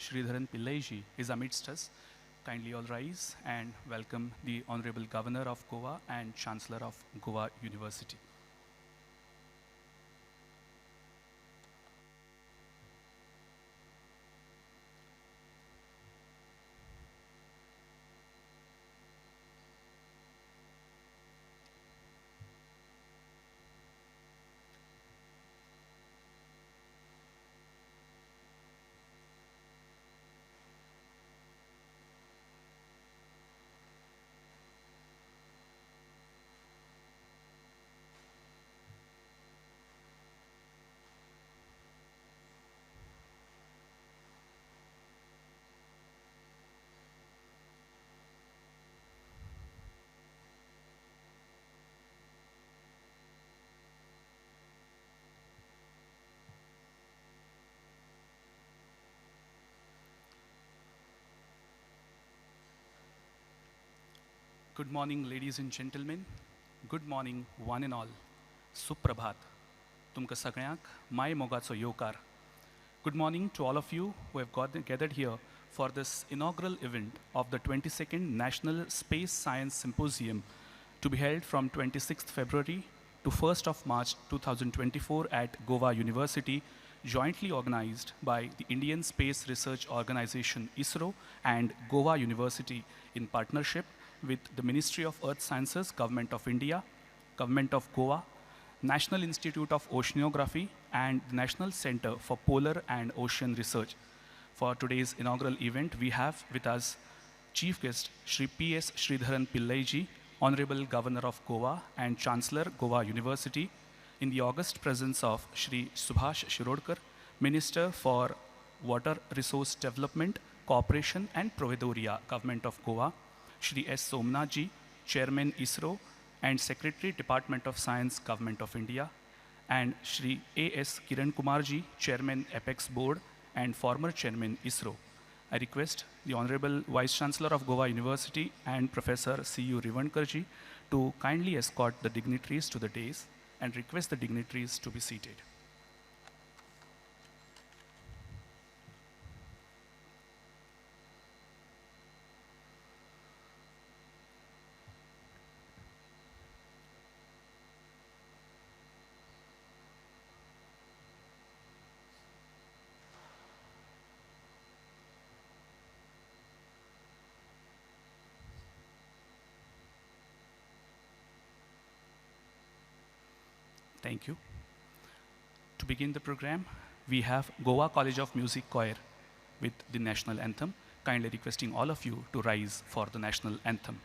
Sridharan Pillaiji is amidst us. Kindly all rise and welcome the Honorable Governor of Goa and Chancellor of Goa University. Good morning, ladies and gentlemen. Good morning, one and all. Suprabhat. Tumka सगळ्यांक my मोगाचो येवकार. Good morning to all of you who have gathered here for this inaugural event of the 22nd National Space Science Symposium to be held from 26th February to 1st of March 2024 at Goa University, jointly organized by the Indian Space Research Organization ISRO and Goa University in partnership with the Ministry of Earth Sciences, Government of India, Government of Goa, National Institute of Oceanography, and the National Center for Polar and Ocean Research. For today's inaugural event, we have with us Chief Guest Shri P.S. Sridharan Pillaiji, Honorable Governor of Goa and Chancellor, Goa University, in the august presence of Shri Subhash Shirodkar, Minister for Water Resource Development, Cooperation and Providoria, Government of Goa, Shri S. Somnathji, Chairman ISRO and Secretary Department of Science, Government of India, and Shri A.S. Kiran Kumarji, Chairman Apex Board and former Chairman ISRO. I request the Honorable Vice Chancellor of Goa University and Professor C.U. Rivankarji to kindly escort the dignitaries to the dais and request the dignitaries to be seated. Thank you. To begin the program, we have Goa College of Music Choir with the national anthem, kindly requesting all of you to rise for the national anthem.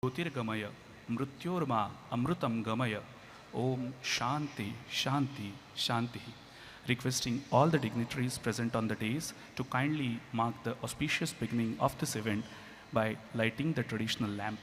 Jyotirgamaya, Mrutyorma, Amrutam Gamaya, Om Shanti, Shanti, Shanti. Requesting all the dignitaries present on the dais to kindly mark the auspicious beginning of this event by lighting the traditional lamp.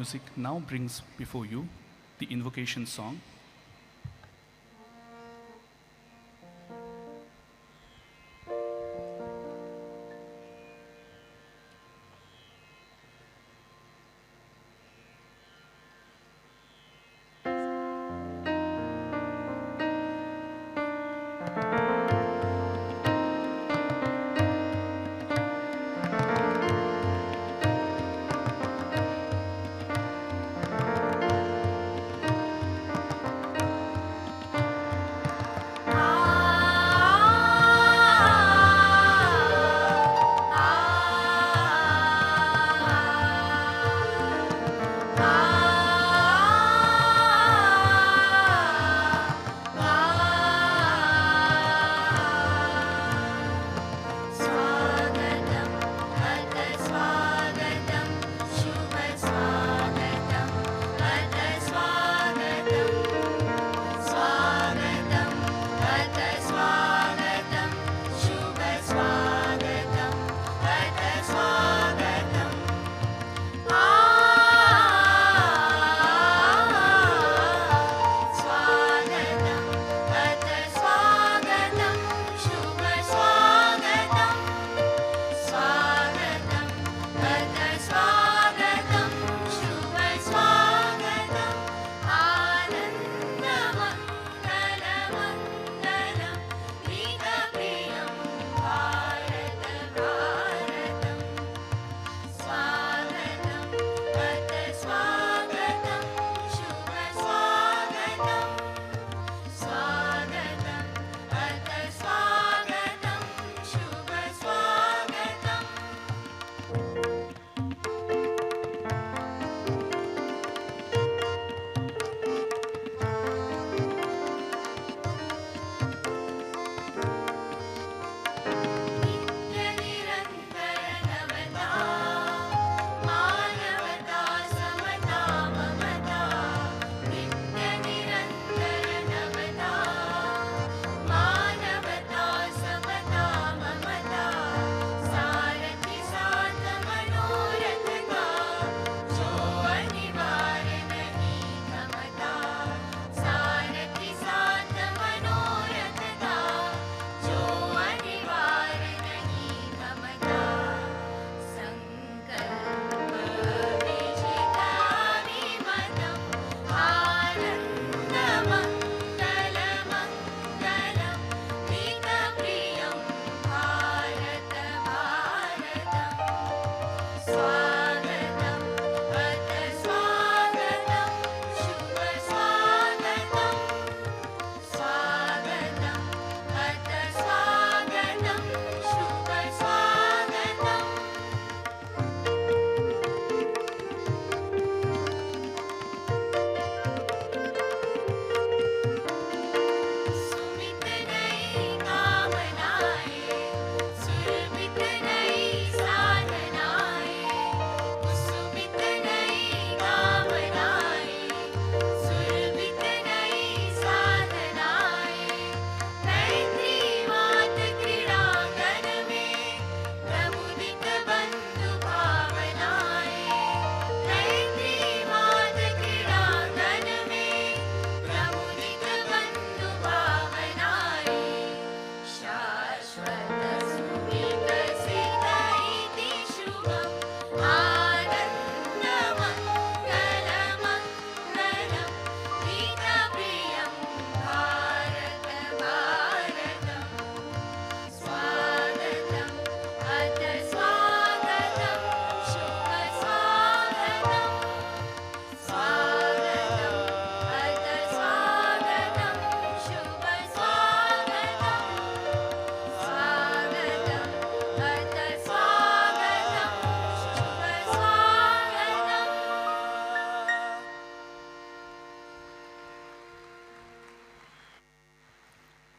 Music now brings before you the invocation song.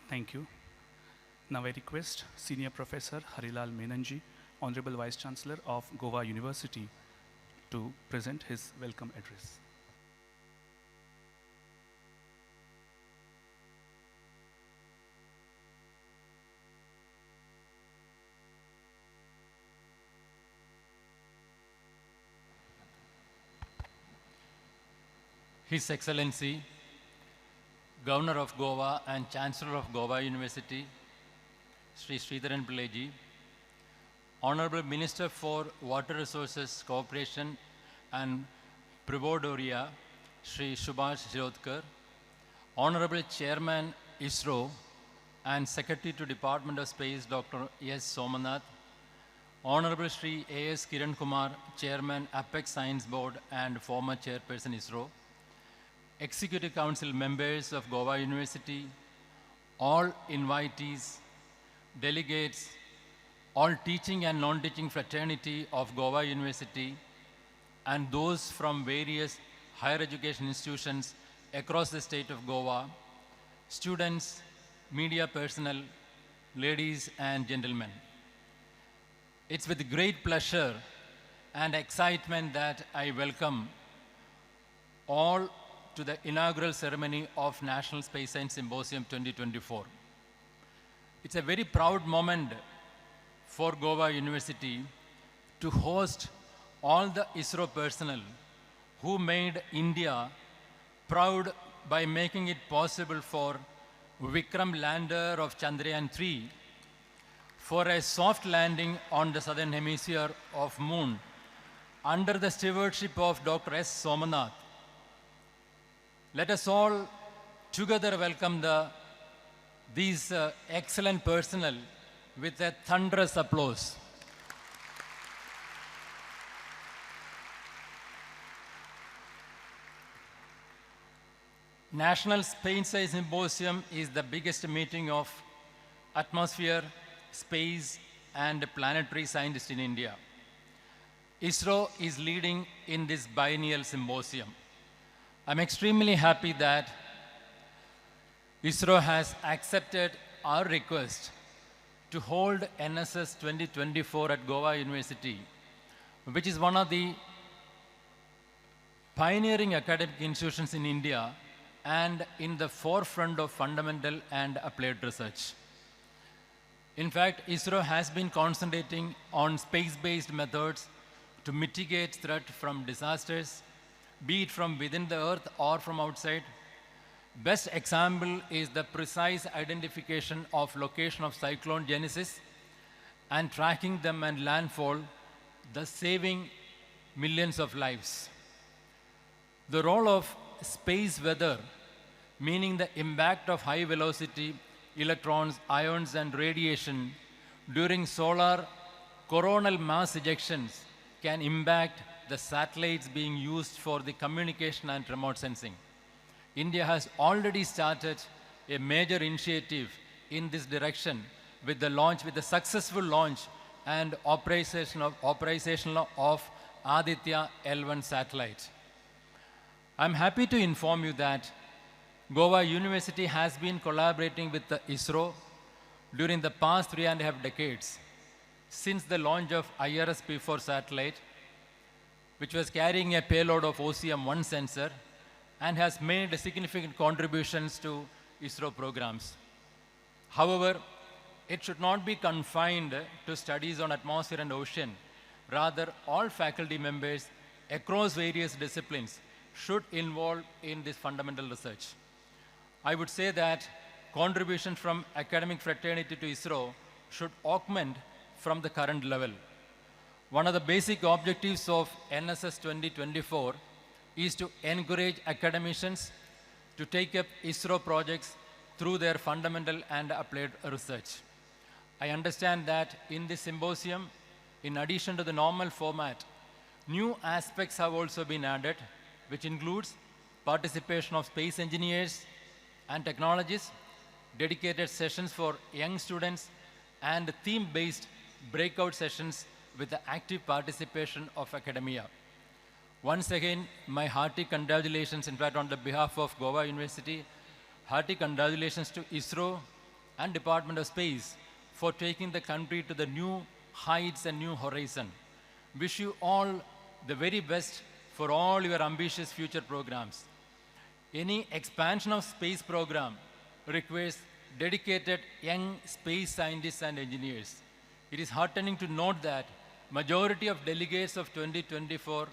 Thank you. Now I request Senior Professor Harilal Menanji, Honorable Vice Chancellor of Goa University, to present his welcome address. His Excellency, Governor of Goa and Chancellor of Goa University, Sri Sridharan Pillaiji, Honorable Minister for Water Resources Cooperation and Privodoria, Sri Subhash Shirodkar, Honorable Chairman ISRO and Secretary to Department of Space, Dr. S. Somanath, Honorable Sri A.S. Kiran Kumar, Chairman, Apex Science Board and former Chairperson ISRO, Executive Council members of Goa University, all invitees, delegates, all teaching and non-teaching fraternity of Goa University, and those from various higher education institutions across the state of Goa, students, media personnel, ladies and gentlemen. It's with great pleasure and excitement that I welcome all to the inaugural ceremony of National Space Science Symposium 2024. It's a very proud moment for Goa University to host all the ISRO personnel who made India proud by making it possible for Vikram lander of Chandrayaan-3 for a soft landing on the southern hemisphere of Moon under the stewardship of Dr. S. Somanath. Let us all together welcome these excellent personnel with a thunderous applause. National Space Science Symposium is the biggest meeting of atmosphere, space, and planetary scientists in India. ISRO is leading in this biennial symposium. I'm extremely happy that ISRO has accepted our request to hold NSS 2024 at Goa University, which is one of the pioneering academic institutions in India and in the forefront of fundamental and applied research. In fact, ISRO has been concentrating on space-based methods to mitigate threat from disasters, be it from within the Earth or from outside. Best example is the precise identification of location of cyclone genesis and tracking them and landfall, thus saving millions of lives. The role of space weather, meaning the impact of high velocity electrons, ions, and radiation during solar coronal mass ejections can impact the satellites being used for the communication and remote sensing. India has already started a major initiative in this direction with the successful launch and operation of Aditya L1 satellite. I'm happy to inform you that Goa University has been collaborating with the ISRO during the past 3.5 decades since the launch of IRS-P4 satellite, which was carrying a payload of OCM-1 sensor and has made significant contributions to ISRO programs. However, it should not be confined to studies on atmosphere and ocean. Rather, all faculty members across various disciplines should involve in this fundamental research. I would say that contribution from academic fraternity to ISRO should augment from the current level. One of the basic objectives of NSS 2024 is to encourage academicians to take up ISRO projects through their fundamental and applied research. I understand that in this symposium, in addition to the normal format, new aspects have also been added, which includes participation of space engineers and technologists, dedicated sessions for young students, and theme-based breakout sessions with the active participation of academia. Once again, my hearty congratulations, in fact, on the behalf of Goa University, hearty congratulations to ISRO and Department of Space for taking the country to the new heights and new horizon. Wish you all the very best for all your ambitious future programs. Any expansion of space program requires dedicated young space scientists and engineers. It is heartening to note that majority of delegates of 2024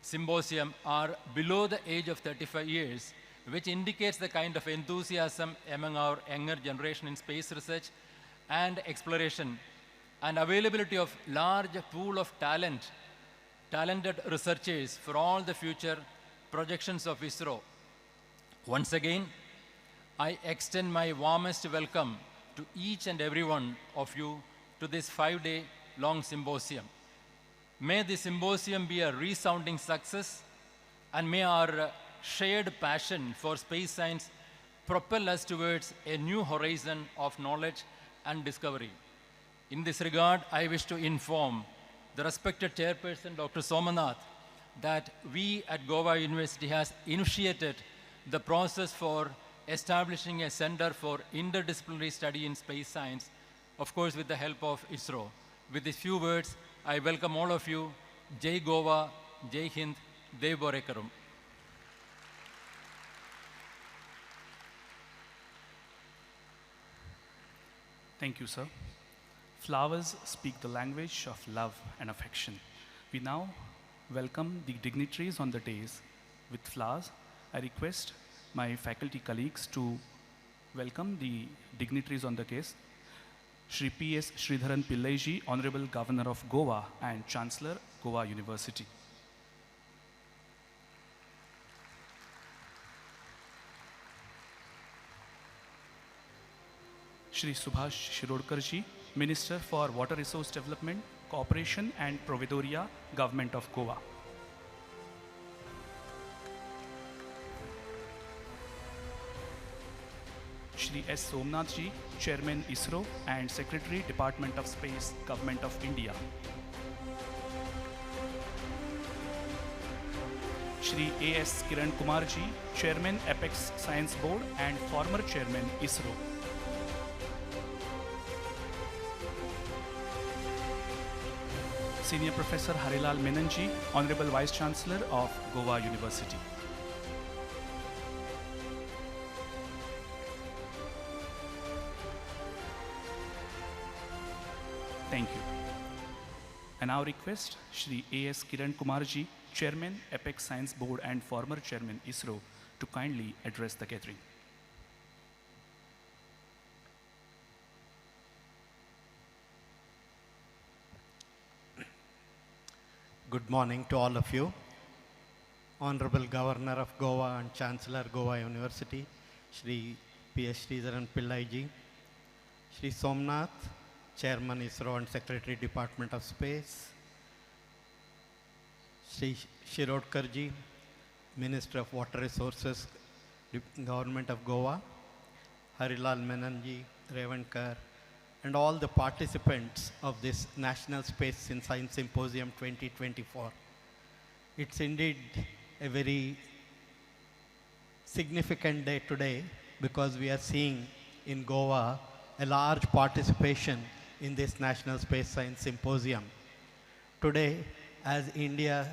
symposium are below the age of 35 years, which indicates the kind of enthusiasm among our younger generation in space research and exploration, and availability of large pool of talented researchers for all the future projections of ISRO. Once again, I extend my warmest welcome to each and every one of you to this 5-day long symposium. May the symposium be a resounding success, and may our shared passion for space science propel us towards a new horizon of knowledge and discovery. In this regard, I wish to inform the respected chairperson, Dr. Somanath, that we at Goa University has initiated the process for establishing a center for interdisciplinary study in space science, of course with the help of ISRO. With these few words, I welcome all of you. Jai Goa, Jai Hind, Dev Borekarum. Thank you, sir. Flowers speak the language of love and affection. We now welcome the dignitaries on the dais with flowers. I request my faculty colleagues to welcome the dignitaries on the case. Shri P.S. Sridharan Pillaiji, Honorable Governor of Goa and Chancellor, Goa University. Shri Subhash Shirodkarji, Minister for Water Resource Development, Cooperation and Providoria, Government of Goa. Shri S. Somnathji, Chairman ISRO and Secretary, Department of Space, Government of India. Shri A.S. Kiran Kumarji, Chairman Apex Science Board and former Chairman ISRO. Senior Professor Harilal Menonji, Honorable Vice Chancellor of Goa University. Thank you. I now request Shri A.S. Kiran Kumarji, Chairman, Apex Science Board and former Chairman ISRO, to kindly address the gathering. Good morning to all of you. Honorable Governor of Goa and Chancellor Goa University, Shri P.S. Sridharan Pillaiji, Shri Somnath, Chairman ISRO and Secretary Department of Space, Shri Shirodkarji, Minister of Water Resources, Government of Goa, Harilal Menonji, Revankar, and all the participants of this National Space Science Symposium 2024. It's indeed a very significant day today because we are seeing in Goa a large participation in this National Space Science Symposium. Today, as India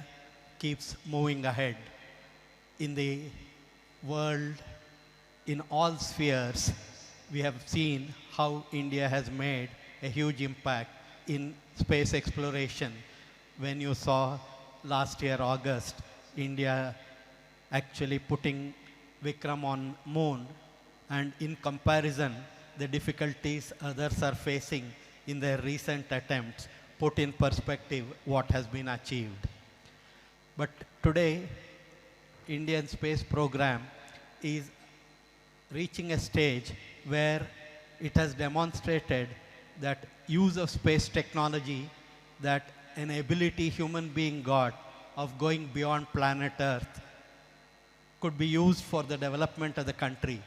keeps moving ahead in the world, in all spheres, we have seen how India has made a huge impact in space exploration. When you saw last year, August, India actually putting Vikram on moon, and in comparison, the difficulties others are facing in their recent attempts put in perspective what has been achieved. But today, Indian space program is reaching a stage where it has demonstrated that use of space technology, that an ability human being got of going beyond planet Earth could be used for the development of the country.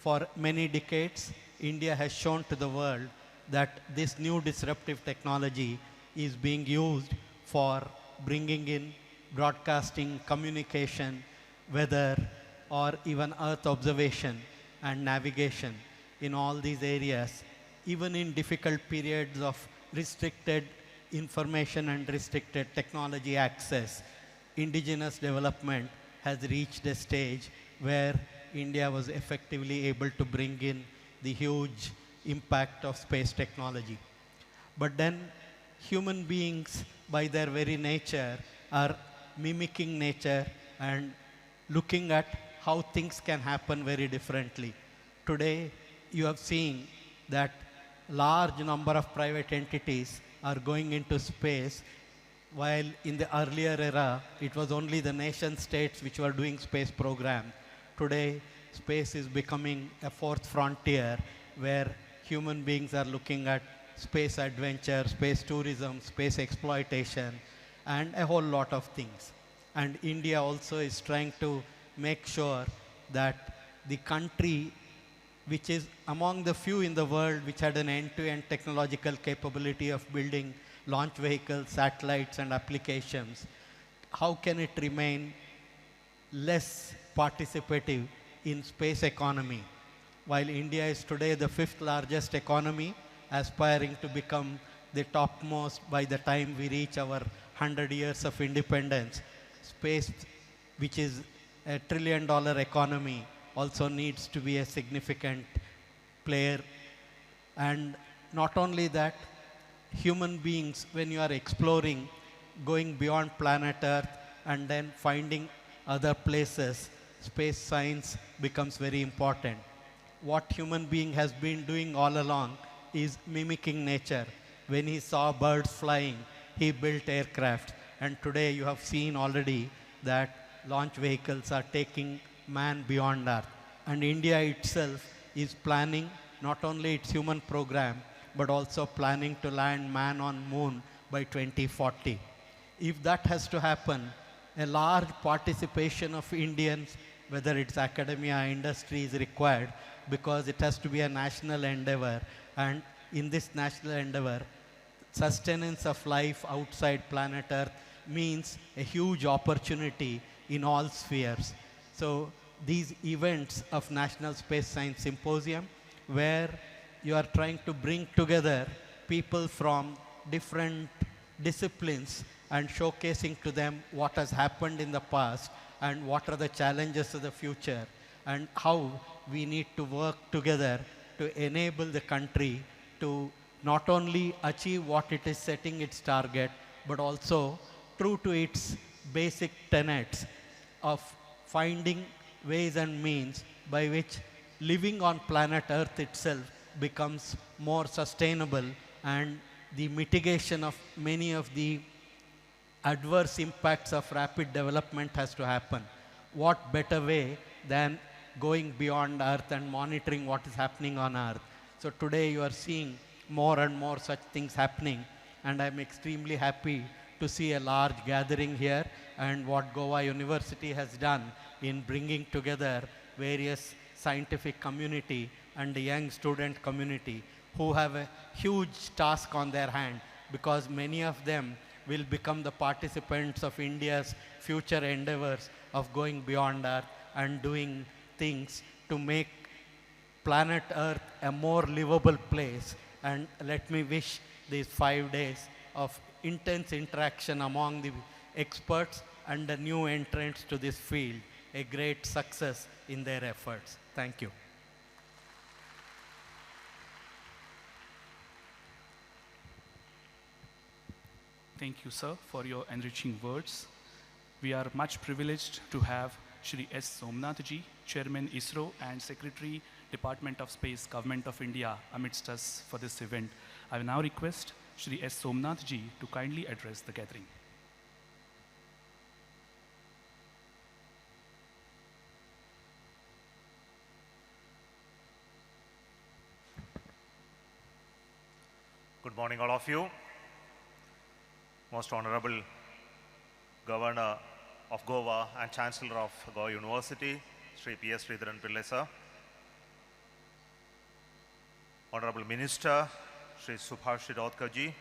For many decades, India has shown to the world that this new disruptive technology is being used for bringing in broadcasting, communication, weather, or even Earth observation and navigation in all these areas. Even in difficult periods of restricted information and restricted technology access, indigenous development has reached a stage where India was effectively able to bring in the huge impact of space technology. But then human beings, by their very nature, are mimicking nature and looking at how things can happen very differently. Today, you have seen that large number of private entities are going into space, while in the earlier era, it was only the nation states which were doing space program. Today, space is becoming a fourth frontier where human beings are looking at space adventure, space tourism, space exploitation, and a whole lot of things. And India also is trying to make sure that the country, which is among the few in the world which had an end-to-end technological capability of building launch vehicles, satellites, and applications, how can it remain less participative in space economy? While India is today the fifth largest economy, aspiring to become the topmost by the time we reach our 100 years of independence, space, which is a $1 trillion economy, also needs to be a significant player. And not only that, human beings, when you are exploring, going beyond planet Earth and then finding other places, space science becomes very important. What human being has been doing all along is mimicking nature. When he saw birds flying, he built aircraft. And today you have seen already that launch vehicles are taking man beyond Earth. And India itself is planning not only its human program, but also planning to land man on moon by 2040. If that has to happen, a large participation of Indians, whether it's academia, industry, is required, because it has to be a national endeavor. And in this national endeavor, sustenance of life outside planet Earth means a huge opportunity in all spheres. So these events of National Space Science Symposium, where you are trying to bring together people from different disciplines and showcasing to them what has happened in the past and what are the challenges of the future, and how we need to work together to enable the country to not only achieve what it is setting its target, but also true to its basic tenets of finding ways and means by which living on planet Earth itself becomes more sustainable, and the mitigation of many of the adverse impacts of rapid development has to happen. What better way than going beyond Earth and monitoring what is happening on Earth? So today you are seeing more and more such things happening, and I'm extremely happy to see a large gathering here, and what Goa University has done in bringing together various scientific community and the young student community who have a huge task on their hand, because many of them will become the participants of India's future endeavors of going beyond Earth and doing things to make planet Earth a more livable place. And let me wish these 5 days of intense interaction among the experts and the new entrants to this field a great success in their efforts. Thank you. Thank you, sir, for your enriching words. We are much privileged to have Shri S. Somnathji, Chairman ISRO and Secretary, Department of Space, Government of India, amidst us for this event. I will now request Shri S. Somnathji to kindly address the gathering. Good morning, all of you. Most Honorable Governor of Goa and Chancellor of Goa University, Sri P.S. Sridharan Pillai sir. Honorable Minister, Sri Subhash Shirotkar ji.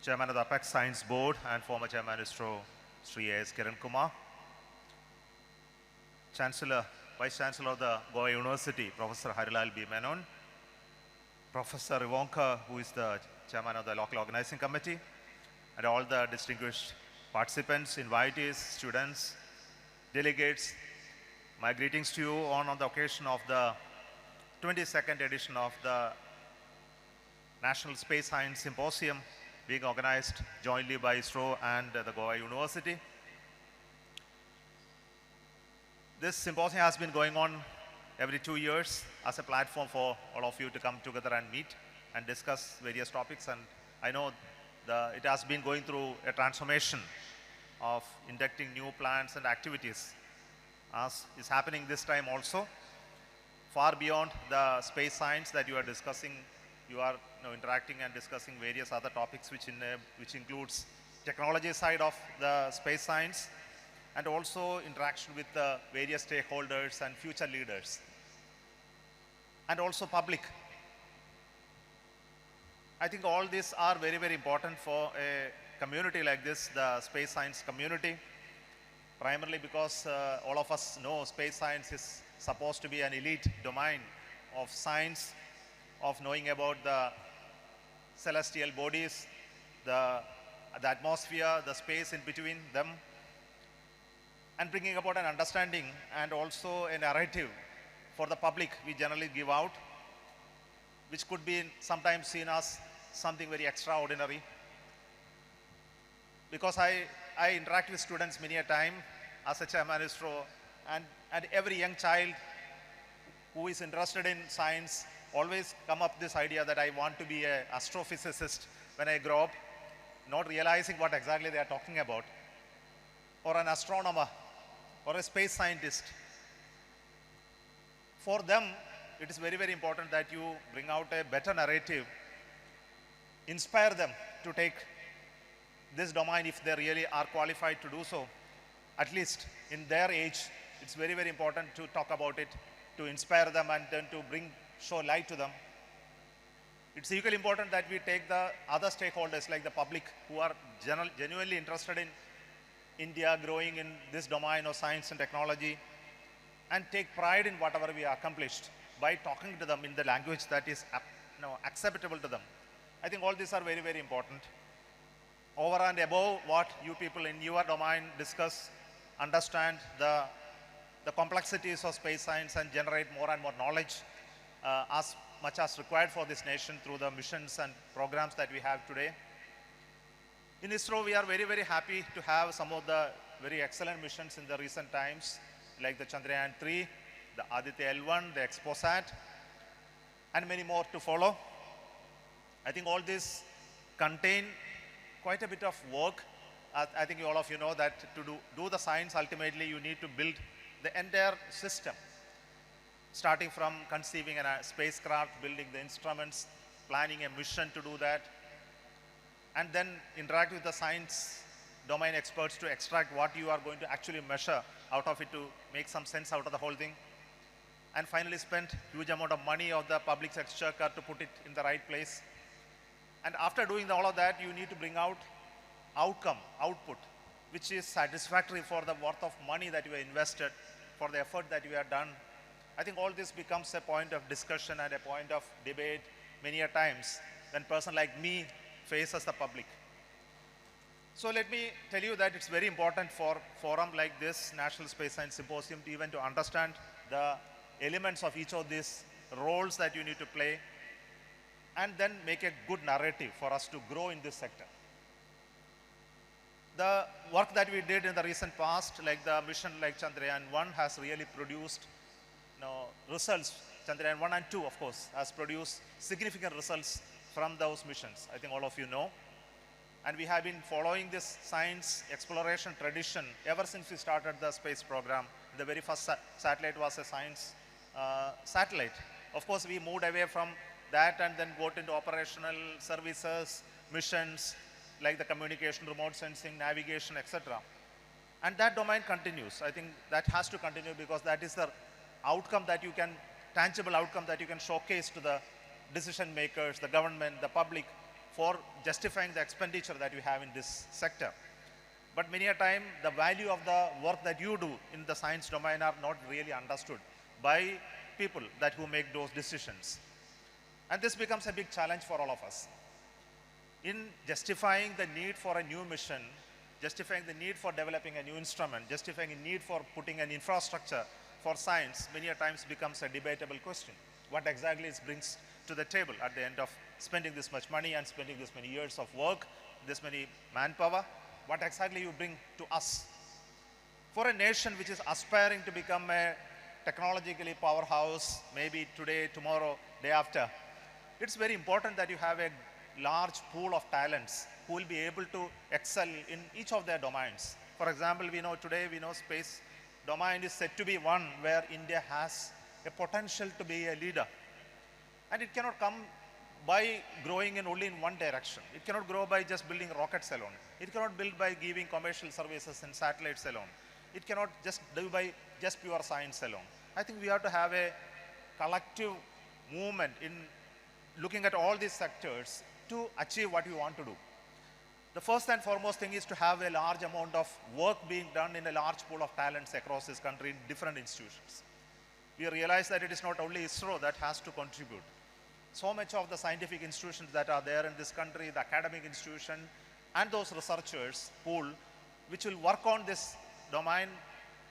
Chairman of the Apex Science Board and former Chairman ISRO, Sri A.S. Kiran Kumar. Chancellor, Vice Chancellor of the Goa University, Professor Harilal B. Menon. Professor Ivanka, who is the Chairman of the Local Organizing Committee, and all the distinguished participants, invitees, students, delegates. My greetings to you on the occasion of the 22nd edition of the National Space Science Symposium being organized jointly by ISRO and the Goa University. This symposium has been going on every 2 years as a platform for all of you to come together and meet and discuss various topics. And I know it has been going through a transformation of inducting new plans and activities, as is happening this time also. Far beyond the space science that you are discussing, you are interacting and discussing various other topics which includes technology side of the space science, and also interaction with the various stakeholders and future leaders, and also public. I think all these are very, very important for a community like this, the space science community, primarily because all of us know space science is supposed to be an elite domain of science, of knowing about the celestial bodies, the atmosphere, the space in between them, and bringing about an understanding and also a narrative for the public we generally give out, which could be sometimes seen as something very extraordinary. Because I interact with students many a time as a chairman ISRO, and every young child who is interested in science always come up this idea that I want to be an astrophysicist when I grow up, not realizing what exactly they are talking about, or an astronomer, or a space scientist. For them, it is very, very important that you bring out a better narrative, inspire them to take this domain if they really are qualified to do so. At least in their age, it's very, very important to talk about it, to inspire them and then to show light to them. It's equally important that we take the other stakeholders like the public who are genuinely interested in India growing in this domain of science and technology, and take pride in whatever we accomplished by talking to them in the language that is acceptable to them. I think all these are very, very important. Over and above what you people in your domain discuss, understand the complexities of space science and generate more and more knowledge as much as required for this nation through the missions and programs that we have today. In ISRO, we are very, very happy to have some of the very excellent missions in the recent times, like the Chandrayaan-3, the Aditya L1, the XPOSAT, and many more to follow. I think all these contain quite a bit of work. I think all of you know that to do the science, ultimately you need to build the entire system, starting from conceiving a spacecraft, building the instruments, planning a mission to do that, and then interact with the science domain experts to extract what you are going to actually measure out of it to make some sense out of the whole thing. And finally spend huge amount of money of the public's exchequer to put it in the right place. And after doing all of that, you need to bring out output, which is satisfactory for the worth of money that you have invested, for the effort that you have done. I think all this becomes a point of discussion and a point of debate many a times when a person like me faces the public. So let me tell you that it's very important for forum like this, National Space Science Symposium, to even to understand the elements of each of these roles that you need to play, and then make a good narrative for us to grow in this sector. The work that we did in the recent past, like the mission like Chandrayaan-1 has really produced results. Chandrayaan-1 and 2, of course, has produced significant results from those missions. I think all of you know. And we have been following this science exploration tradition ever since we started the space program. The very first satellite was a science satellite. Of course, we moved away from that and then got into operational services, missions, like the communication, remote sensing, navigation, etc. And that domain continues. I think that has to continue because that is the outcome that you can, tangible outcome that you can showcase to the decision makers, the government, the public, for justifying the expenditure that you have in this sector. But many a time, the value of the work that you do in the science domain are not really understood by people who make those decisions. And this becomes a big challenge for all of us. In justifying the need for a new mission, justifying the need for developing a new instrument, justifying the need for putting an infrastructure for science many a times becomes a debatable question. What exactly it brings to the table at the end of spending this much money and spending this many years of work, this many manpower, what exactly you bring to us? For a nation which is aspiring to become a technologically powerhouse, maybe today, tomorrow, day after, it's very important that you have a large pool of talents who will be able to excel in each of their domains. For example, we know today, space domain is said to be one where India has a potential to be a leader. And it cannot come by growing only in one direction. It cannot grow by just building rockets alone. It cannot build by giving commercial services and satellites alone. It cannot just do by just pure science alone. I think we have to have a collective movement in looking at all these sectors to achieve what we want to do. The first and foremost thing is to have a large amount of work being done in a large pool of talents across this country in different institutions. We realize that it is not only ISRO that has to contribute. So much of the scientific institutions that are there in this country, the academic institution, and those researchers pool, which will work on this domain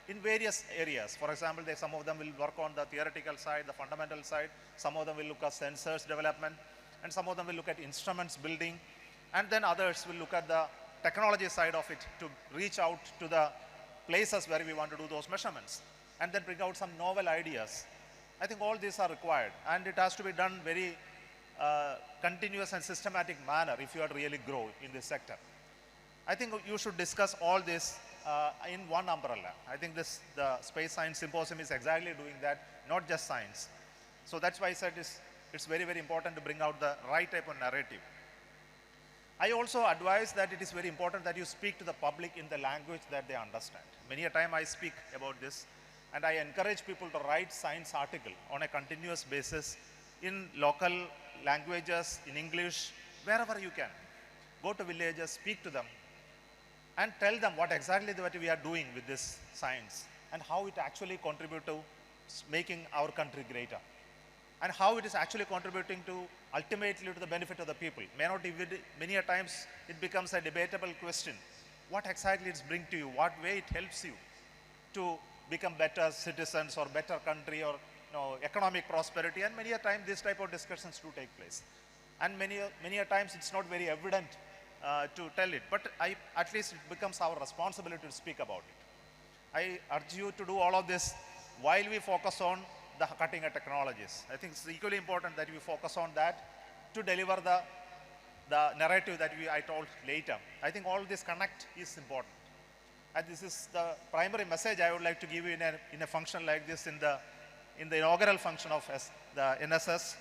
in various areas. For example, some of them will work on the theoretical side, the fundamental side. Some of them will look at sensors development, and some of them will look at instruments building, and then others will look at the technology side of it to reach out to the places where we want to do those measurements, and then bring out some novel ideas. I think all these are required, and it has to be done very continuous and systematic manner if you are to really grow in this sector. I think you should discuss all this in one umbrella. I think the Space Science Symposium is exactly doing that, not just science. So that's why I said it's very, very important to bring out the right type of narrative. I also advise that it is very important that you speak to the public in the language that they understand. Many a time I speak about this, and I encourage people to write science article on a continuous basis in local languages, in English, wherever you can. Go to villages, speak to them, and tell them what exactly we are doing with this science and how it actually contributes to making our country greater, and how it is actually contributing to ultimately to the benefit of the people. Many a times it becomes a debatable question. What exactly it brings to you? What way it helps you to become better citizens or better country or economic prosperity? And many a time this type of discussions do take place. And many a times it's not very evident to tell it, but at least it becomes our responsibility to speak about it. I urge you to do all of this while we focus on the cutting edge technologies. I think it's equally important that we focus on that to deliver the narrative that I told later. I think all this connect is important. And this is the primary message I would like to give you in a function like this, in the inaugural function of the NSS.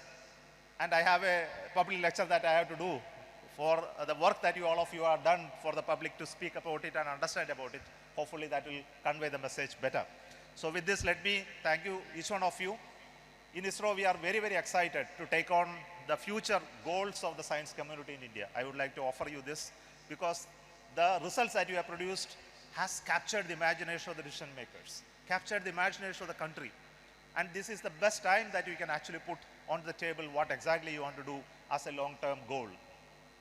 And I have a public lecture that I have to do for the work that all of you have done for the public to speak about it and understand about it. Hopefully that will convey the message better. So with this, let me thank you, each one of you. In ISRO, we are very, very excited to take on the future goals of the science community in India. I would like to offer you this because the results that you have produced has captured the imagination of the decision makers, captured the imagination of the country. And this is the best time that you can actually put on the table what exactly you want to do as a long-term goal.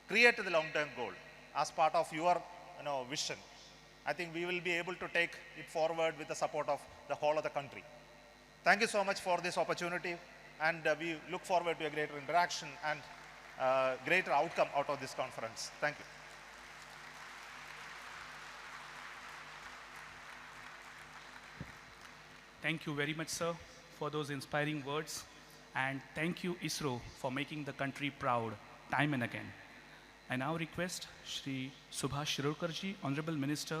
Create the long-term goal as part of your vision. I think we will be able to take it forward with the support of the whole of the country. Thank you so much for this opportunity, and we look forward to a greater interaction and greater outcome out of this conference. Thank you. Thank you very much, sir, for those inspiring words. And thank you, ISRO, for making the country proud time and again. I now request Shri Subhash Shirorkarji, Honorable Minister,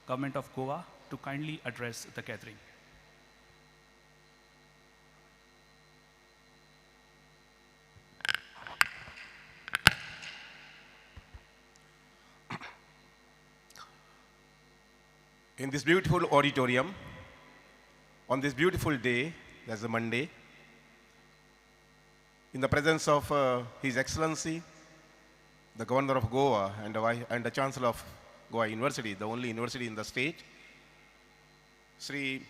Government of Goa, to kindly address the gathering. In this beautiful auditorium, on this beautiful day, that's a Monday, in the presence of His Excellency, the Governor of Goa and the Chancellor of Goa University, the only university in the state, Sri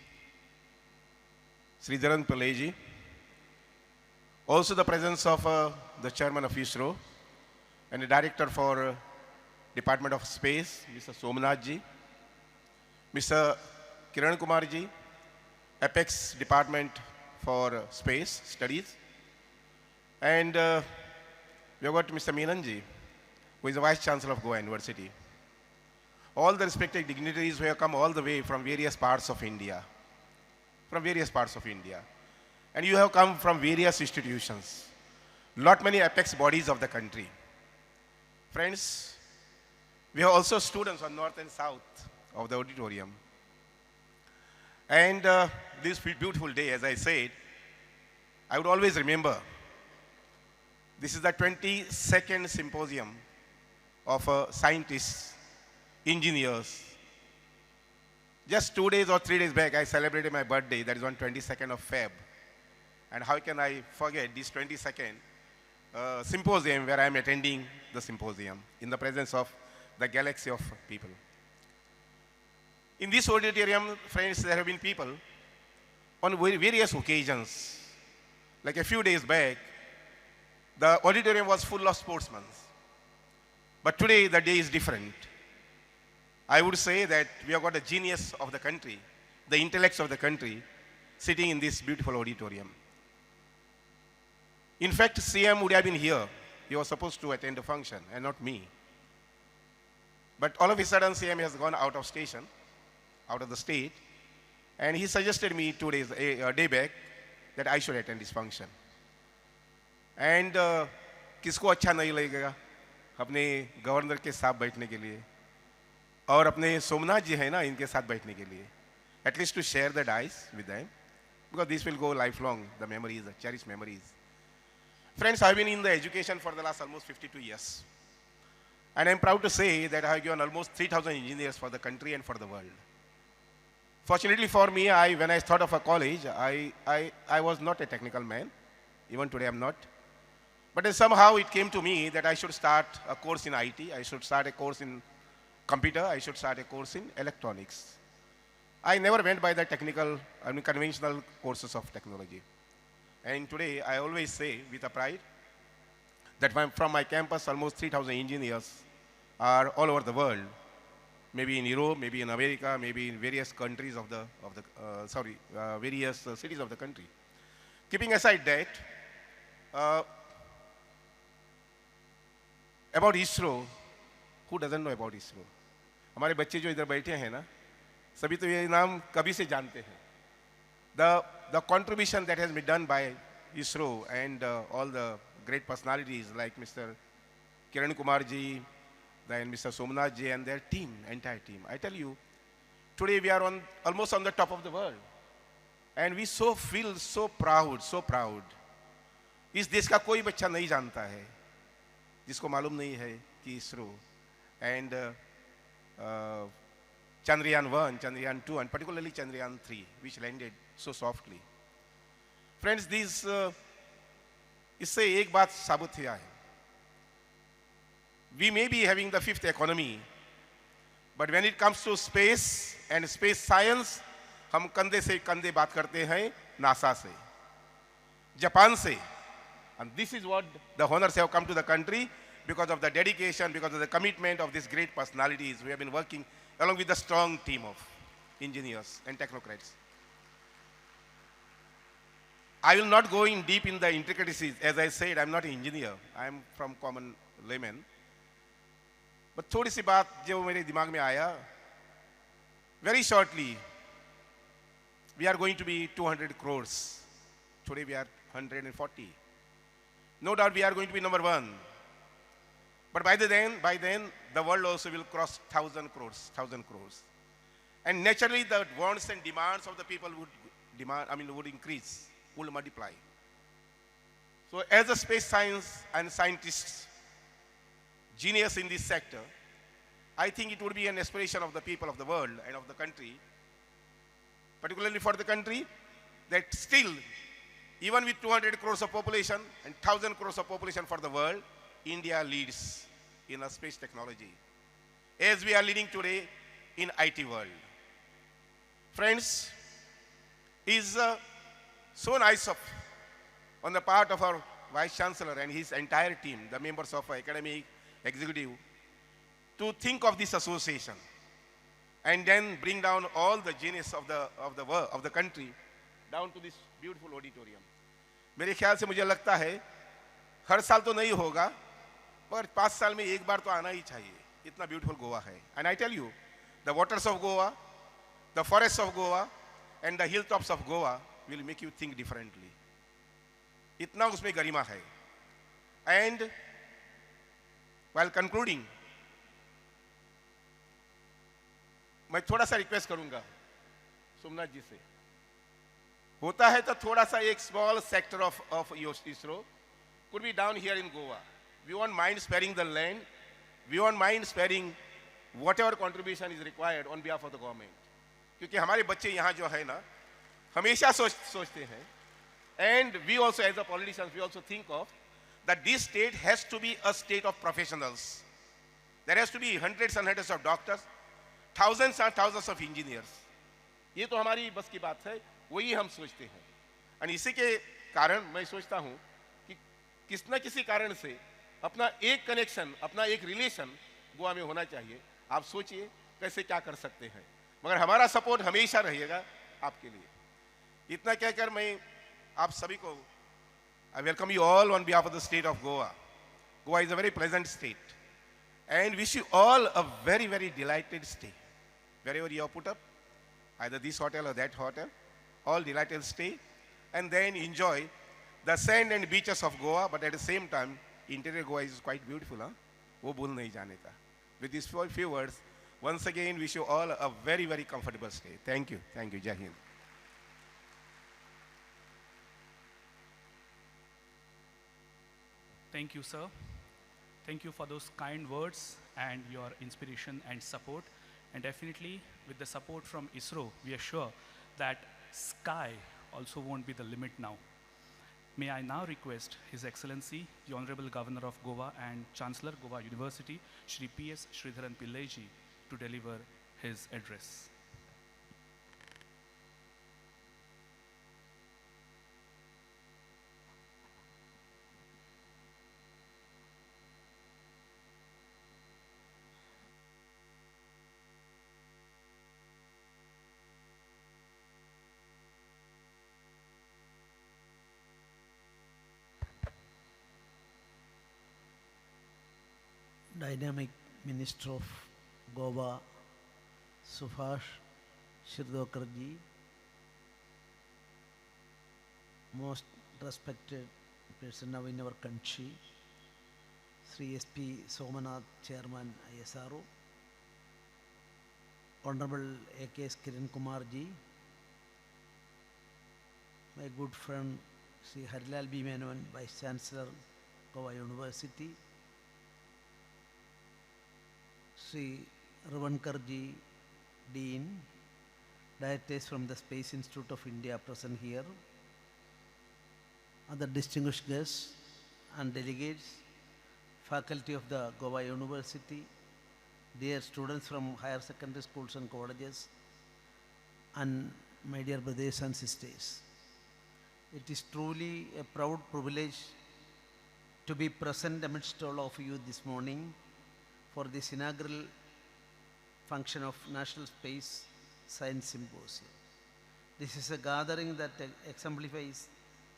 Dharan Pillai, also the presence of the Chairman of ISRO and the Director for Department of Space, Mr. Somnath ji, Mr. Kiran Kumar ji, Apex Department for Space Studies. And we have got Mr. Meenanji, who is the Vice Chancellor of Goa University. All the respected dignitaries who have come all the way from various parts of India. From various parts of India. And you have come from various institutions. Lot many apex bodies of the country. Friends, we have also students on north and south of the auditorium. And this beautiful day, as I said, I would always remember, this is the 22nd symposium of scientists, engineers. Just 2 days or 3 days back, I celebrated my birthday, that is on 22nd of Feb. And how can I forget this 22nd symposium where I am attending the symposium in the presence of the galaxy of people. In this auditorium, friends, there have been people on various occasions. Like a few days back, the auditorium was full of sportsmen. But today, the day is different. I would say that we have got the genius of the country, the intellects of the country, sitting in this beautiful auditorium. In fact, CM would have been here. He was supposed to attend the function, and not me. But all of a sudden, CM has gone out of station, out of the state, and he suggested me 2 days, a day back, that I should attend this function. And किसको अच्छा नहीं लगेगा अपने governor के साथ बैठने के लिए और अपने सोमनाथ जी हैं ना इनके साथ बैठने के लिए at least to share the dice with them because this will go lifelong, the memories, the cherished memories. Friends, I've been in the education for the last almost 52 years. And I'm proud to say that I have given almost 3,000 engineers for the country and for the world. Fortunately for me, when I thought of a college, I was not a technical man. Even today I'm not. But then somehow it came to me that I should start a course in IT, I should start a course in computer, I should start a course in electronics. I never went by the conventional courses of technology. And today I always say with a pride that from my campus almost 3,000 engineers are all over the world, maybe in Europe, maybe in America, maybe in various countries of the various cities of the country. Keeping aside that, about ISRO, who doesn't know about ISRO? हमारे बच्चे जो इधर बैठे हैं ना, सभी तो ये नाम कभी से जानते हैं. The contribution that has been done by ISRO and all the great personalities like Mr. Kiran Kumar ji, then Mr. Somnath ji and their team, entire team. I tell you, today we are almost on the top of the world. And we feel so proud, so proud. इस देश का कोई बच्चा नहीं जानता है, जिसको मालूम नहीं है कि ISRO and Chandrayaan 1, Chandrayaan 2 and particularly Chandrayaan 3 which landed so softly. Friends, इससे एक बात साबित हुआ है. We may be having the fifth economy, but when it comes to space and space science, हम कंधे से कंधे बात करते हैं नासा से, जापान से. And this is what the honors have come to the country because of the dedication, because of the commitment of these great personalities who have been working along with the strong team of engineers and technocrats. I will not go in deep in the intricacies. As I said, I'm not an engineer. I'm from common layman. But थोड़ी सी बात जो मेरे दिमाग में आया, very shortly, we are going to be 200 crores. Today we are 140. No doubt we are going to be number 1. But by then, the world also will cross 1,000 crores. And naturally, the wants and demands of the people would increase, would multiply. So as a space science and scientists, genius in this sector, I think it would be an aspiration of the people of the world and of the country, particularly for the country, that still, even with 200 crores of population and 1,000 crores of population for the world, India leads in a space technology, as we are leading today in IT world. Friends, is so nice on the part of our Vice Chancellor and his entire team, the members of academic, executive, to think of this association. and then bring down all the genius of the country down to this beautiful auditorium. मेरे ख्याल से मुझे लगता है हर साल तो नहीं होगा, पर 5 साल में एक बार तो आना ही चाहिए. इतना beautiful गोवा है. And I tell you, the waters of Goa, the forests of Goa, and the hilltops of Goa will make you think differently. इतना उसमें गरिमा है. And while concluding, मैं थोड़ा सा रिक्वेस्ट करूंगा सोमनाथ जी से. होता है तो थोड़ा सा एक small sector of ISRO could be down here in Goa. We won't mind sparing the land. We won't mind sparing whatever contribution is required on behalf of the government. क्योंकि हमारे बच्चे यहाँ जो है ना हमेशा सोचते हैं. And we also, as a politicians, we also think of that this state has to be a state of professionals. There has to be hundreds and hundreds of doctors, thousands and thousands of engineers. ये तो हमारी बस की बात है, वही हम सोचते हैं. और इसी के कारण मैं सोचता हूँ कि किस न किसी कारण से अपना एक कनेक्शन, अपना एक रिलेशन गोवा में होना चाहिए. आप सोचिए कैसे क्या कर सकते हैं, मगर हमारा सपोर्ट हमेशा रहेगा आपके लिए. इतना कहकर मैं आप सभी को I welcome you all on behalf of the state of Goa. Goa is a very pleasant state, and wish you all a very, very delighted stay. Wherever you are put up, either this hotel or that hotel, all delighted stay, and then enjoy the sand and beaches of Goa, but at the same time, interior Goa is quite beautiful. वो भूल नहीं जाने का. With these few words, once again, wish you all a very, very comfortable stay. Thank you. Thank you. Jai Hind. Thank you, sir. Thank you for those kind words and your inspiration and support. And definitely, with the support from ISRO, we are sure that sky also won't be the limit now. May I now request His Excellency, the Honorable Governor of Goa and Chancellor, Goa University, Shri P.S. Sridharan Pillai-ji, to deliver his address. Dynamic Minister of Goa, Subhash Shirdokarji, most respected person now in our country, Sri S.P. Somanath, Chairman ISRO, Honorable A.K.S. Kiran Kumarji, my good friend Sri Harilal B. Menon, Vice Chancellor, Goa University, Sri Ravankarji, Dean, Dietitians from the Space Institute of India present here, other distinguished guests and delegates, faculty of the Goa University, dear students from higher secondary schools and colleges, and my dear brothers and sisters. It is truly a proud privilege to be present amidst all of you this morning for this inaugural function of National Space Science Symposium. This is a gathering that exemplifies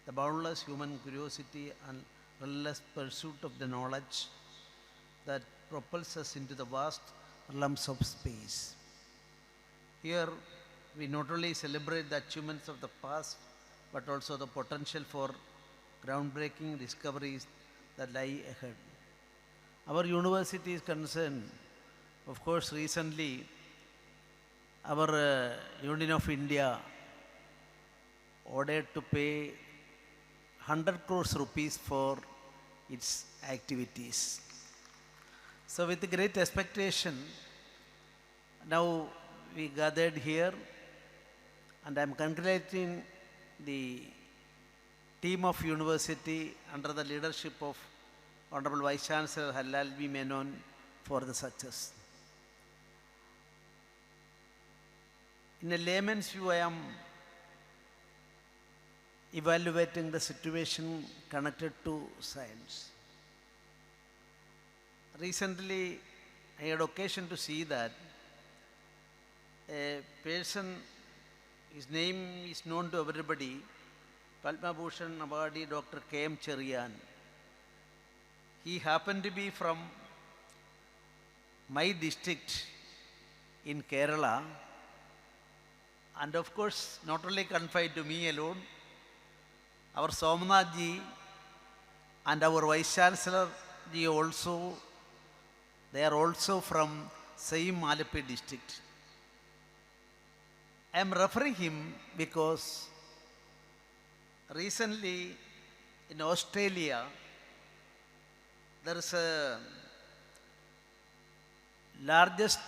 the boundless human curiosity and relentless pursuit of the knowledge that propels us into the vast realms of space. Here, we not only celebrate the achievements of the past, but also the potential for groundbreaking discoveries that lie ahead. Our university is concerned, of course, recently our Union of India ordered to pay 100 crores rupees for its activities. So with great expectation, now we gathered here, and I am congratulating the team of university under the leadership of Honorable Vice Chancellor Harilal B. Menon for the success. In a layman's view, I am evaluating the situation connected to science. Recently, I had occasion to see that a person, his name is known to everybody, Padma Bhushan awardee Dr. K.M. Cherian. He happened to be from my district in Kerala, and of course not only confined to me alone, our Somnath ji and our Vice Chancellor ji also, they are also from same Malapi district. I am referring him because recently in Australia there is a largest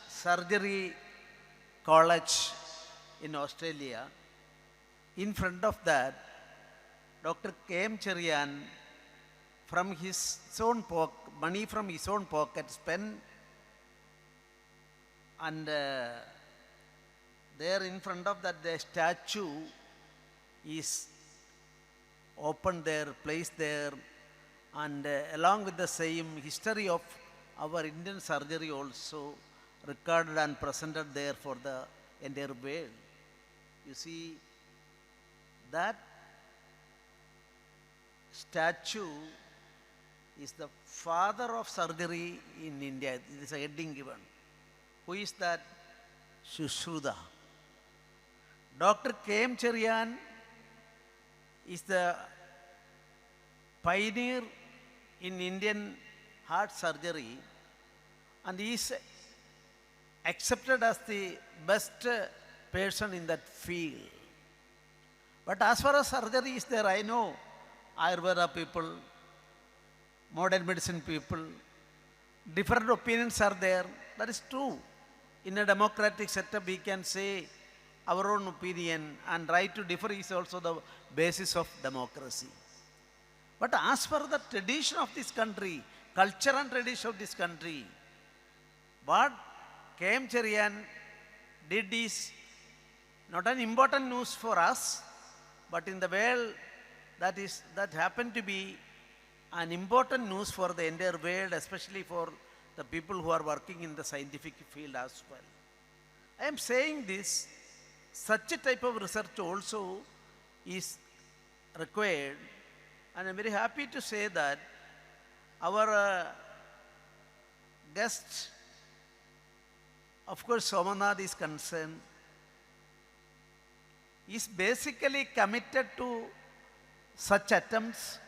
surgery college in Australia. In front of that, Dr. K.M. Cherian, from his own pocket, money from his own pocket spent, and there in front of that the statue is opened there, placed there, and along with the same history of our Indian surgery also recorded and presented there for the entire world. You see, that statue is the father of surgery in India. It is a heading given. Who is that? Shushruta. Dr. K.M. Cherian is the pioneer in Indian heart surgery, and he is accepted as the best person in that field. But as far as surgery is there, I know Ayurveda people, modern medicine people, different opinions are there. That is true. In a democratic setup, we can say our own opinion, and right to differ is also the basis of democracy. But as for the tradition of this country, culture and tradition of this country, what K.M. Cherian did is not an important news for us, but in the world that happened to be an important news for the entire world, especially for the people who are working in the scientific field as well. I am saying this, such a type of research also is required, and I am very happy to say that our guest, of course Somanath is concerned, is basically committed to such attempts,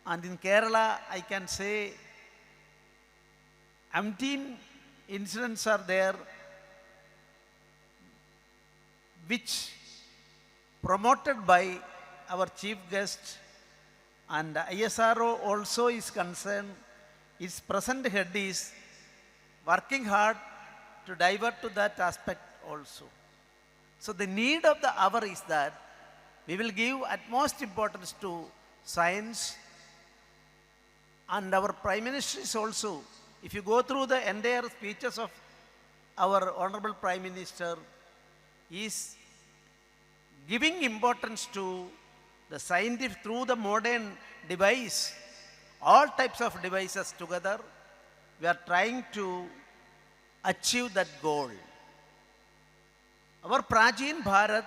and in Kerala I can say umpteen incidents are there which promoted by our chief guest, and ISRO also is concerned. Its present head is working hard to divert to that aspect also. So the need of the hour is that we will give utmost importance to science, and our Prime Minister is also, if you go through the entire speeches of our Honorable Prime Minister, is giving importance to the scientific through the modern device, all types of devices together. We are trying to achieve that goal. Our Prajin Bharat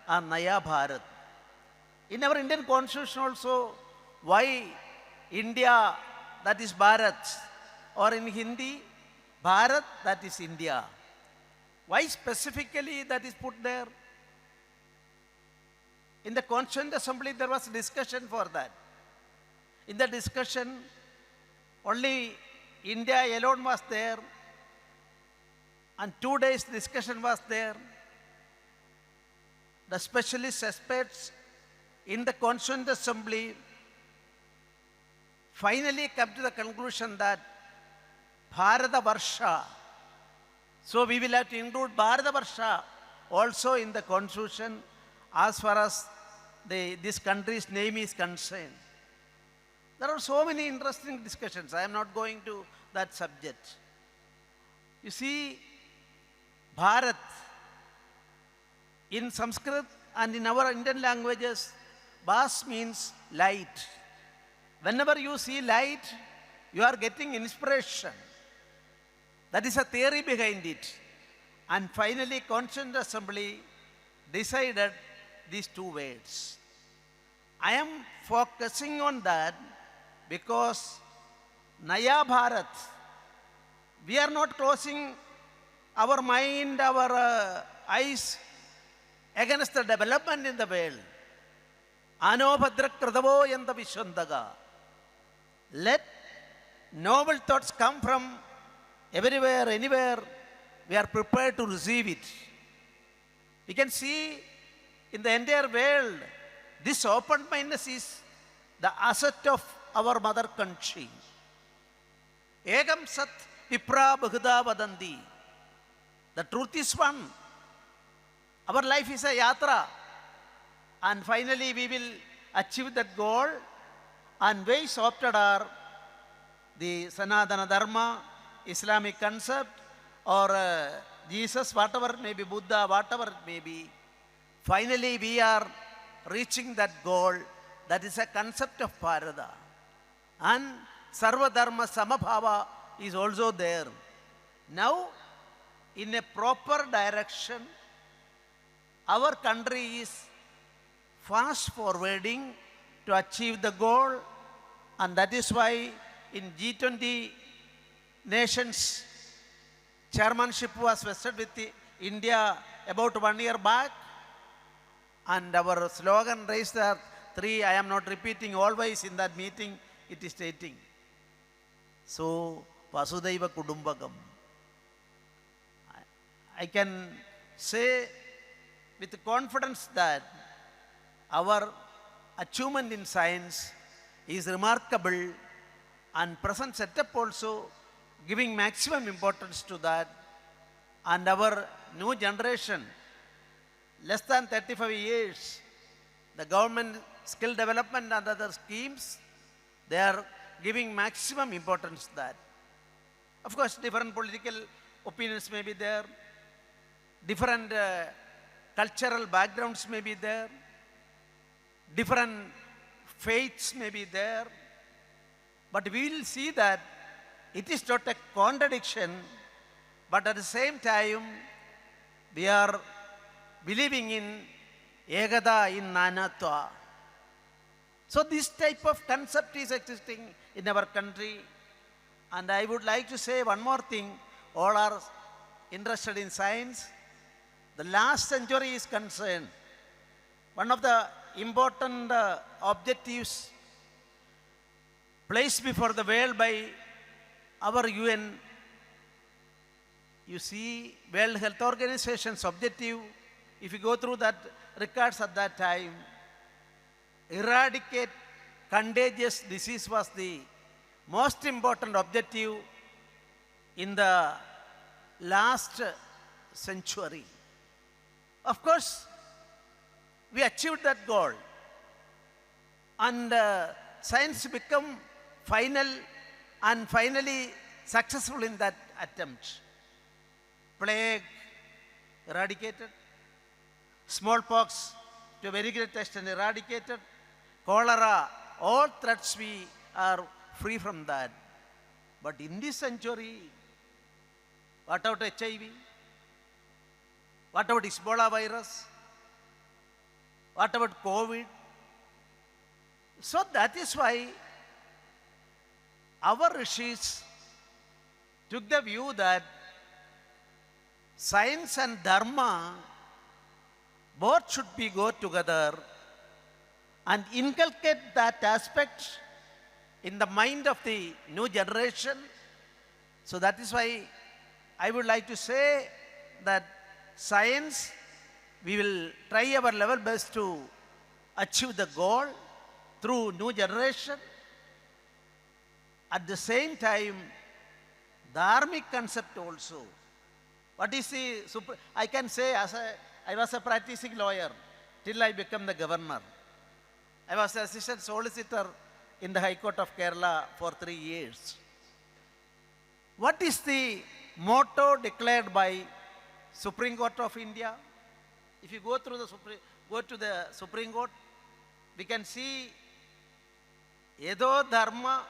and Naya Bharat. In our Indian constitution also, why India, that is Bharat, or in Hindi, Bharat, that is India. Why specifically that is put there? In the Constituent Assembly, there was discussion for that. In the discussion, only India alone was there, and 2 days discussion was there. The specialist experts in the Constituent Assembly finally come to the conclusion that Bharata Varsha, so we will have to include Bharata Varsha also in the Constitution as far as this country's name is concerned. There are so many interesting discussions. I am not going to that subject. You see, Bharat, in Sanskrit and in our Indian languages, Bas means light. Whenever you see light, you are getting inspiration. That is a theory behind it. And finally, Constituent Assembly decided these two words. I am focusing on that because Naya Bharat, we are not closing our mind, our eyes against the development in the world. Anobhadra Kradavo Yanda Vishwandaga. Let noble thoughts come from everywhere, anywhere. We are prepared to receive it. We can see in the entire world, this open-mindedness is the asset of our mother country. Egam Sat Vipra Bahuda Vadanti. The truth is one. Our life is a yatra. And finally we will achieve that goal. And ways opted are the Sanatana Dharma, Islamic concept, or Jesus, whatever it may be, Buddha, whatever it may be. Finally we are reaching that goal. That is a concept of Bharata. And Sarva Dharma Samabhava is also there. Now, in a proper direction, our country is fast forwarding to achieve the goal, and that is why in G20 nations chairmanship was vested with India about 1 year back, and our slogan raised are three. I am not repeating, always in that meeting it is stating. So, Vasudhaiva Kudumbakam. I can say with confidence that our achievement in science is remarkable, and present setup also giving maximum importance to that. And our new generation, less than 35 years, the government skill development and other schemes, they are giving maximum importance to that. Of course, different political opinions may be there, different cultural backgrounds may be there, different faiths may be there, but we will see that it is not a contradiction, but at the same time, we are believing in Ekada, in Nanatva. So this type of concept is existing in our country. And I would like to say one more thing. All are interested in science. The last century is concerned. One of the important objectives placed before the world by our UN, you see, World Health Organization's objective, if you go through that records at that time, eradicate contagious disease was the most important objective in the last century. Of course, we achieved that goal, and science became final and finally successful in that attempt. Plague eradicated, smallpox to a very great extent eradicated, cholera, all threats we are free from that. But in this century, what about HIV? What about Ebola virus? What about COVID? So that is why our rishis took the view that science and dharma both should be go together and inculcate that aspect in the mind of the new generation. So that is why I would like to say that science, we will try our level best to achieve the goal through new generation. At the same time, dharmic concept also. What is the, I can say I was a practicing lawyer till I became the governor. I was the assistant solicitor in the High Court of Kerala for 3 years. What is the motto declared by Supreme Court of India? If you go through the Supreme Court, we can see Yedo Dharma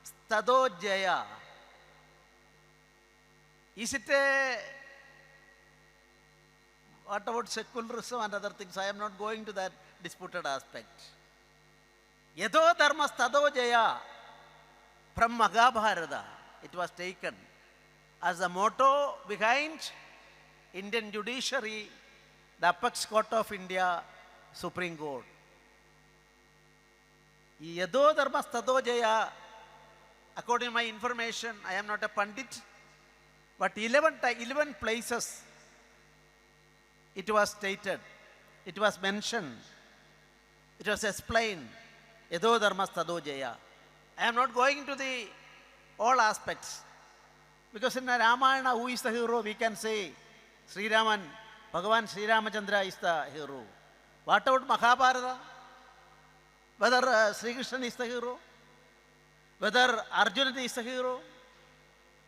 Stado Jaya. Is it a what about secularism and other things? I am not going to that disputed aspect. Yado dharma stado jaya from Mahabharata, it was taken as the motto behind Indian judiciary, the apex court of India, Supreme Court. Yado dharma stado jaya, according to my information, I am not a pandit, but 11 places it was stated, it was mentioned, it was explained, Yado dharma stado jaya. I am not going into the all aspects. Because in the Ramayana, who is the hero? We can say Sri Raman, Bhagavan Sri Ramachandra is the hero. What about Mahabharata? Whether Sri Krishna is the hero? Whether Arjuna is the hero?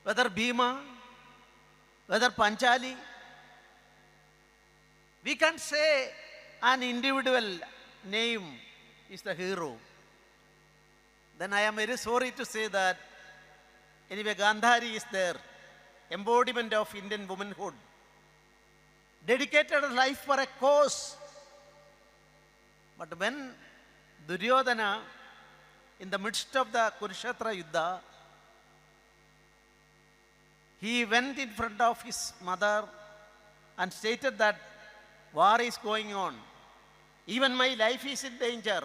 Whether Bhima? Whether Panchali? We can't say an individual name is the hero. Then I am very sorry to say that anyway, Gandhari is there, embodiment of Indian womanhood, dedicated a life for a cause. But when Duryodhana, in the midst of the Kurukshetra Yuddha, he went in front of his mother and stated that war is going on. Even my life is in danger.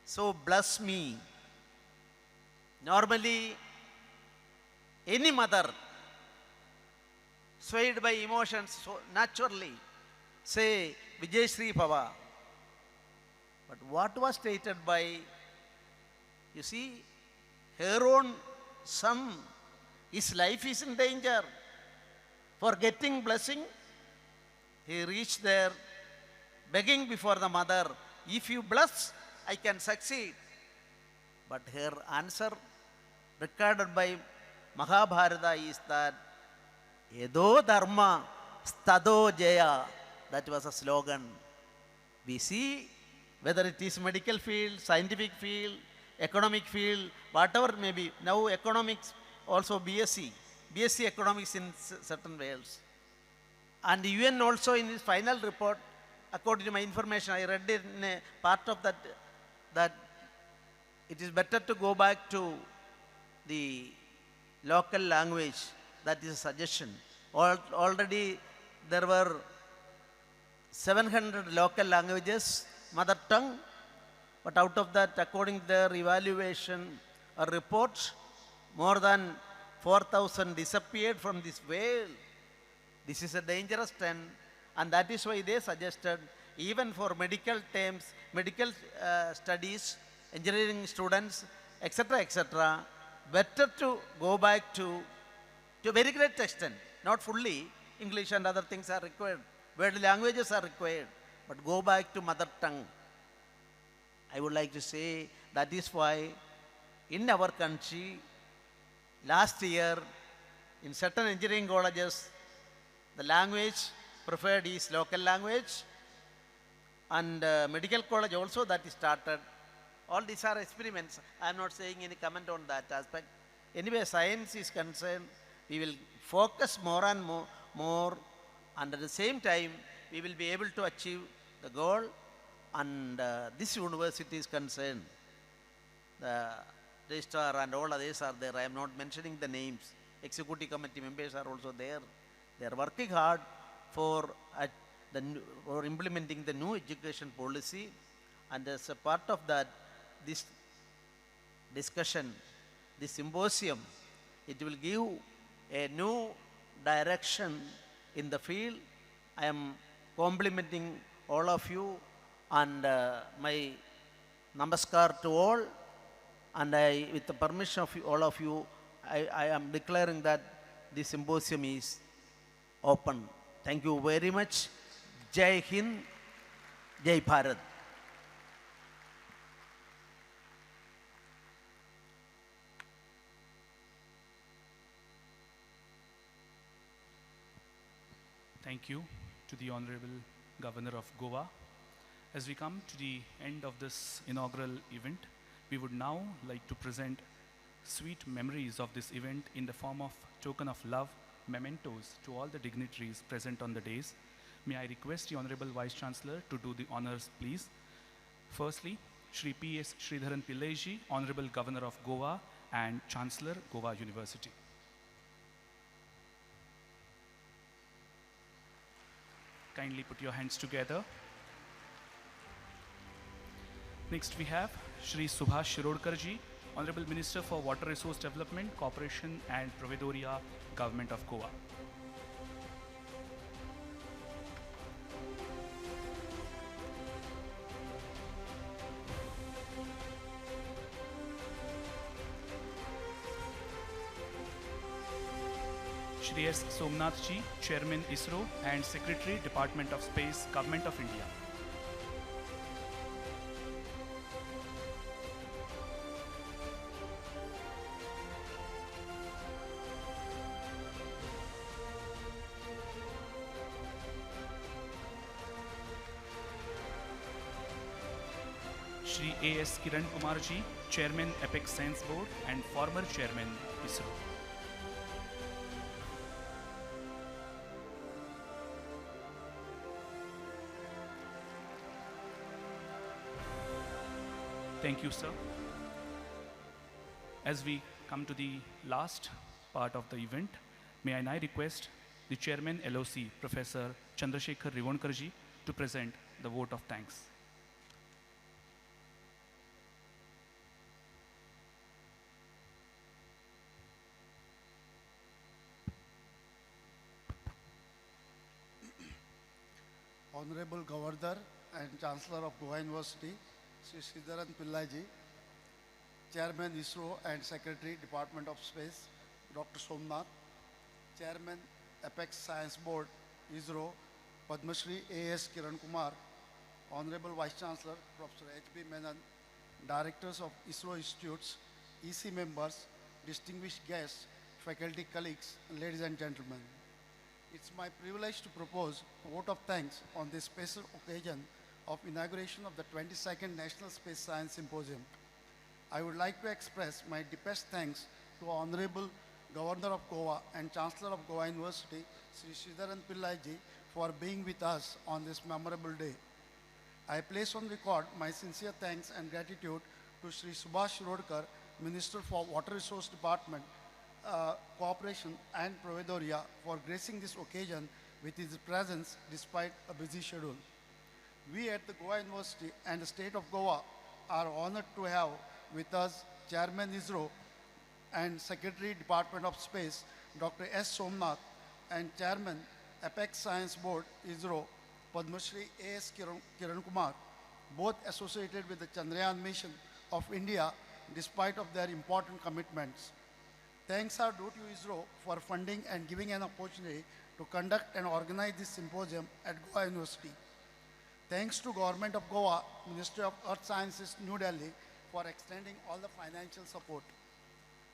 So bless me. Normally, any mother swayed by emotions so naturally say Vijay Sri Bhava. But what was stated by, you see, her own son, his life is in danger. For getting blessing, he reached there begging before the mother, if you bless, I can succeed. But her answer recorded by Mahabharata is that Yado dharma stado jaya. That was a slogan. We see whether it is medical field, scientific field, economic field, whatever may be. Now economics also BSc economics in certain fields. And UN also in its final report, according to my information, I read it in a part of that it is better to go back to the local language. That is a suggestion. Already there were 700 local languages, mother tongue, but out of that, according to their evaluation or report, more than 4,000 disappeared from this world. This is a dangerous trend, and that is why they suggested, even for medical terms, medical studies, engineering students, etc., better to go back to a very great extent, not fully, English and other things are required, world languages are required, but go back to mother tongue. I would like to say that is why in our country, last year, in certain engineering colleges, the language preferred is local language, and medical college also that is started. All these are experiments. I am not saying any comment on that aspect. Anyway, science is concerned, we will focus more and more, and at the same time, we will be able to achieve the goal. And this university is concerned, the registrar and all others are there. I am not mentioning the names. Executive committee members are also there. They are working hard for implementing the new education policy. And as a part of that, this discussion, this symposium, it will give a new direction in the field. I am complimenting all of you, and my namaskar to all, and with the permission of all of you, I am declaring that this symposium is open. Thank you very much. Jai Hind, Jai Bharat. Thank you to the Honorable Governor of Goa. As we come to the end of this inaugural event, we would now like to present sweet memories of this event in the form of token of love, mementos to all the dignitaries present on the days. May I request the Honorable Vice Chancellor to do the honors, please. Firstly, Shri P.S. Sridharan Pillai, Honorable Governor of Goa and Chancellor, Goa University. Kindly put your hands together. Next we have Shri Subhash Shirodkarji, Honorable Minister for Water Resource Development, Corporation and Providoria, Government of Goa. Shri S. Somnathji, Chairman ISRO and Secretary, Department of Space, Government of India. Shri A.S. Kiran Kumarji, Chairman Apex Science Board and former Chairman ISRO. Thank you, sir. As we come to the last part of the event, may I now request the Chairman LOC, Professor Chandrasekhar Rivonkarji, to present the vote of thanks. Honorable Governor and Chancellor of Goa University, Sri Sridharan Pillai, Chairman ISRO and Secretary Department of Space, Dr. Somnath, Chairman Apex Science Board, ISRO, Padma Shri A.S. Kiran Kumar, Honorable Vice Chancellor, Professor H.B. Menon, Directors of ISRO Institutes, EC members, distinguished guests, faculty colleagues, ladies and gentlemen. It's my privilege to propose a vote of thanks on this special occasion of inauguration of the 22nd National Space Science Symposium. I would like to express my deepest thanks to Honorable Governor of Goa and Chancellor of Goa University, Sri Sridharan Pillai for being with us on this memorable day. I place on record my sincere thanks and gratitude to Sri Subhash Shirodkar, Minister for Water Resource Department, Cooperation and Providoria for gracing this occasion with his presence despite a busy schedule. We at the Goa University and the state of Goa are honored to have with us Chairman ISRO and Secretary Department of Space, Dr. S. Somnath, and Chairman Apex Science Board, ISRO, Padma Shri A.S. Kiran Kumar, both associated with the Chandrayaan mission of India despite of their important commitments. Thanks are due to ISRO for funding and giving an opportunity to conduct and organize this symposium at Goa University. Thanks to Government of Goa, Ministry of Earth Sciences, New Delhi, for extending all the financial support.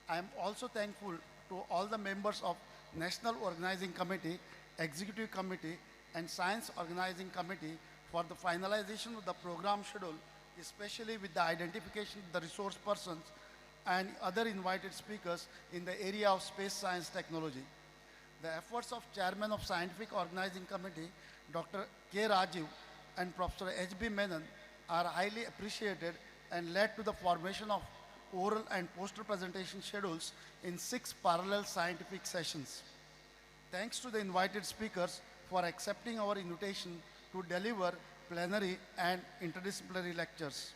I am also thankful to all the members of National Organizing Committee, Executive Committee, and Science Organizing Committee for the finalization of the program schedule, especially with the identification of the resource persons and other invited speakers in the area of space science technology. The efforts of Chairman of Scientific Organizing Committee, Dr. K. Rajiv, and Professor H.B. Menon are highly appreciated and led to the formation of oral and poster presentation schedules in 6 parallel scientific sessions. Thanks to the invited speakers for accepting our invitation to deliver plenary and interdisciplinary lectures.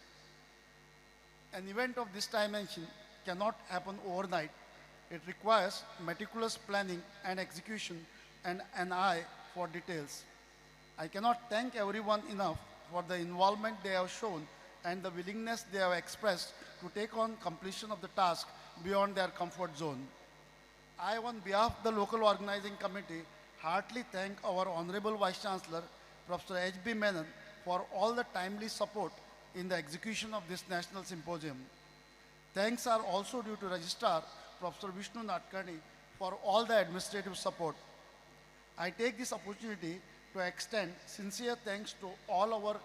An event of this dimension cannot happen overnight. It requires meticulous planning and execution and an eye for details. I cannot thank everyone enough for the involvement they have shown and the willingness they have expressed to take on completion of the task beyond their comfort zone. I, on behalf of the local organizing committee, heartily thank our Honorable Vice Chancellor, Professor H.B. Menon, for all the timely support in the execution of this national symposium. Thanks are also due to Registrar, Professor Vishnu Natkani, for all the administrative support. I take this opportunity to extend sincere thanks to all our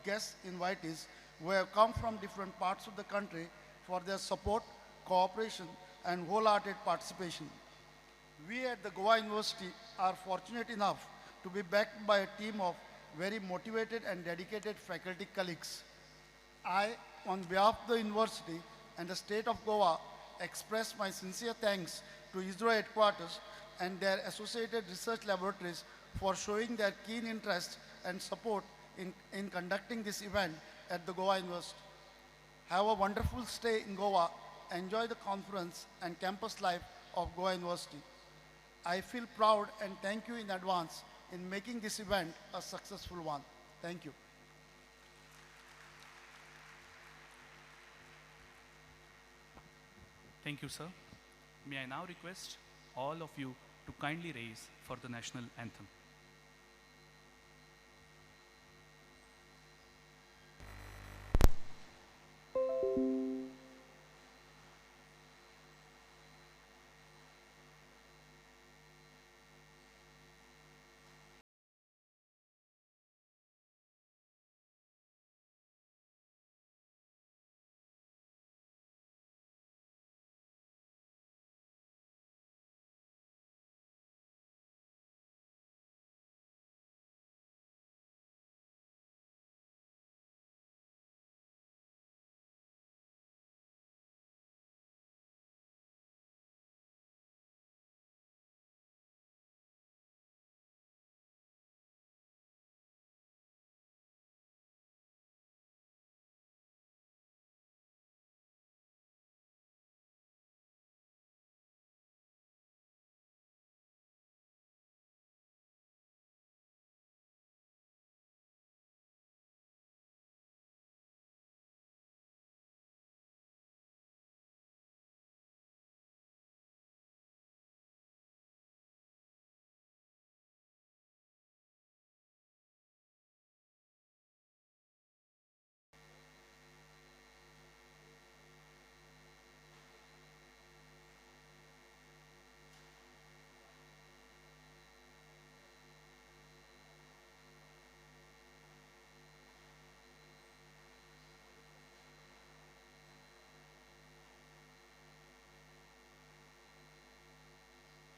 guest invitees who have come from different parts of the country for their support, cooperation, and wholehearted participation. We at the Goa University are fortunate enough to be backed by a team of very motivated and dedicated faculty colleagues. I, on behalf of the university and the state of Goa, express my sincere thanks to ISRO headquarters and their associated research laboratories for showing their keen interest and support in conducting this event at the Goa University. Have a wonderful stay in Goa. Enjoy the conference and campus life of Goa University. I feel proud and thank you in advance in making this event a successful one. Thank you. Thank you, sir. May I now request all of you to kindly raise for the national anthem.